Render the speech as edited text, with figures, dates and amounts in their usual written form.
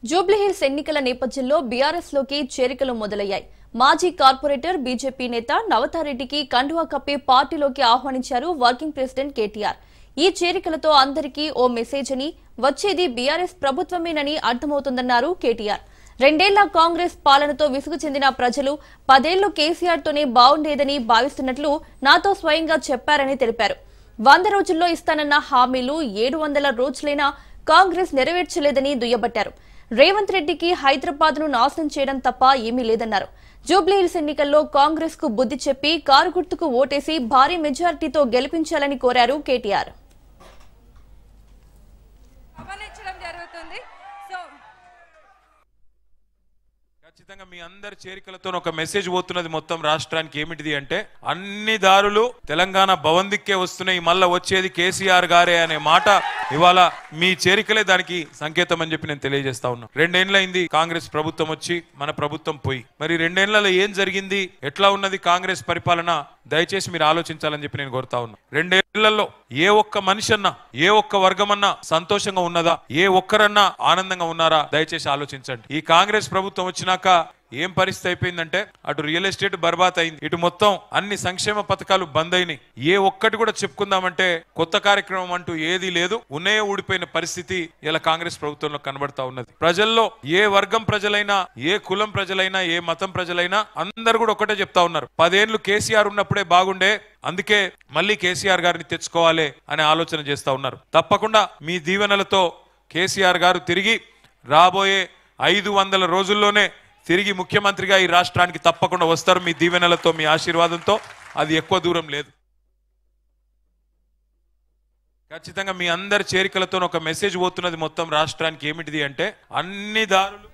జూబ్లీహిల్స్ ఎన్నికల నేపథ్యంలో బీఆర్ఎస్ లోకి చేరికలు మొదలయ్యాయి. మాజీ కార్పొరేటర్ బీజేపీ నేత నవతారెడ్డికి కండువా కప్పి పార్టీలోకి ఆహ్వానించారు వర్కింగ్ ప్రెసిడెంట్ కేటీఆర్. ఈ చేరికలతో అందరికీ ఓ మెసేజ్ అని, వచ్చేది బీఆర్ఎస్ ప్రభుత్వమేనని అర్థమవుతుందన్నారు కేటీఆర్. 2 ఏళ్ల కాంగ్రెస్ పాలనతో విసుగు చెందిన ప్రజలు 10 ఏళ్లు కేసీఆర్ తోనే బాగుండేదని భావిస్తున్నట్లు నాతో స్వయంగా చెప్పారని తెలిపారు. 100 రోజుల్లో ఇస్తానన్న హామీలు 700 రోజులైనా కాంగ్రెస్ నెరవేర్చలేదని దుయ్యబట్టారు. రేవంత్ రెడ్డికి హైదరాబాద్ ను నాశనం చేయడం తప్ప ఏమీ లేదన్నారు. జూబ్లీహిల్స్ ఎన్నికల్లో కాంగ్రెస్ కు బుద్ధి చెప్పి కారు గుర్తుకు ఓటేసి భారీ మెజారిటీతో గెలిపించాలని కోరారు కేటీఆర్. ఖచ్చితంగా మీ అందరి చేరికలతో ఒక మెసేజ్ పోతున్నది మొత్తం రాష్ట్రానికి. ఏమిటిది అంటే, అన్ని దారులు తెలంగాణ భవందిక్కే వస్తున్నాయి, మళ్ళా వచ్చేది కేసీఆర్ గారే అనే మాట ఇవాళ మీ చేరికలే దానికి సంకేతం అని చెప్పి నేను తెలియజేస్తా ఉన్నా. 2 ఏళ్లైంది కాంగ్రెస్ ప్రభుత్వం వచ్చి, మన ప్రభుత్వం పోయి. మరి 2 ఏళ్లలో ఏం జరిగింది, ఎట్లా ఉన్నది కాంగ్రెస్ పరిపాలన, దయచేసి మీరు ఆలోచించాలని చెప్పి నేను కోరుతా ఉన్నా. 2 ఏళ్లలో ఏ ఒక్క మనిషి అన్నా, ఏ ఒక్క వర్గమన్నా సంతోషంగా ఉన్నదా, ఏ ఒక్కరన్నా ఆనందంగా ఉన్నారా, దయచేసి ఆలోచించండి. ఈ కాంగ్రెస్ ప్రభుత్వం వచ్చినాక ఏం పరిస్థితి అయిపోయిందంటే, అటు రియల్ ఎస్టేట్ బర్బాద్ అయింది, ఇటు మొత్తం అన్ని సంక్షేమ పథకాలు బంద్ అయినాయి. ఏ ఒక్కటి కూడా చెప్పుకుందామంటే కొత్త కార్యక్రమం అంటూ ఏదీ లేదు. ఉన్నాయే ఊడిపోయిన పరిస్థితి ఇలా కాంగ్రెస్ ప్రభుత్వంలో కనబడతా ఉన్నది. ప్రజల్లో ఏ వర్గం ప్రజలైనా, ఏ కులం ప్రజలైనా, ఏ మతం ప్రజలైనా అందరు కూడా ఒకటే చెప్తా ఉన్నారు, 10 ఏళ్లు కేసీఆర్ ఉన్నప్పుడే బాగుండే, అందుకే మళ్ళీ కేసీఆర్ గారిని తెచ్చుకోవాలి అనే ఆలోచన చేస్తా ఉన్నారు. తప్పకుండా మీ దీవెనలతో కేసీఆర్ గారు తిరిగి రాబోయే 500 రోజుల్లోనే తిరిగి ముఖ్యమంత్రిగా ఈ రాష్ట్రానికి తప్పకుండా వస్తారు. మీ దీవెనలతో, మీ ఆశీర్వాదంతో. అది ఎక్కువ దూరం లేదు. ఖచ్చితంగా మీ అందరి చేరికలతో ఒక మెసేజ్ పోతున్నది మొత్తం రాష్ట్రానికి. ఏమిటిది అంటే, అన్ని దారులు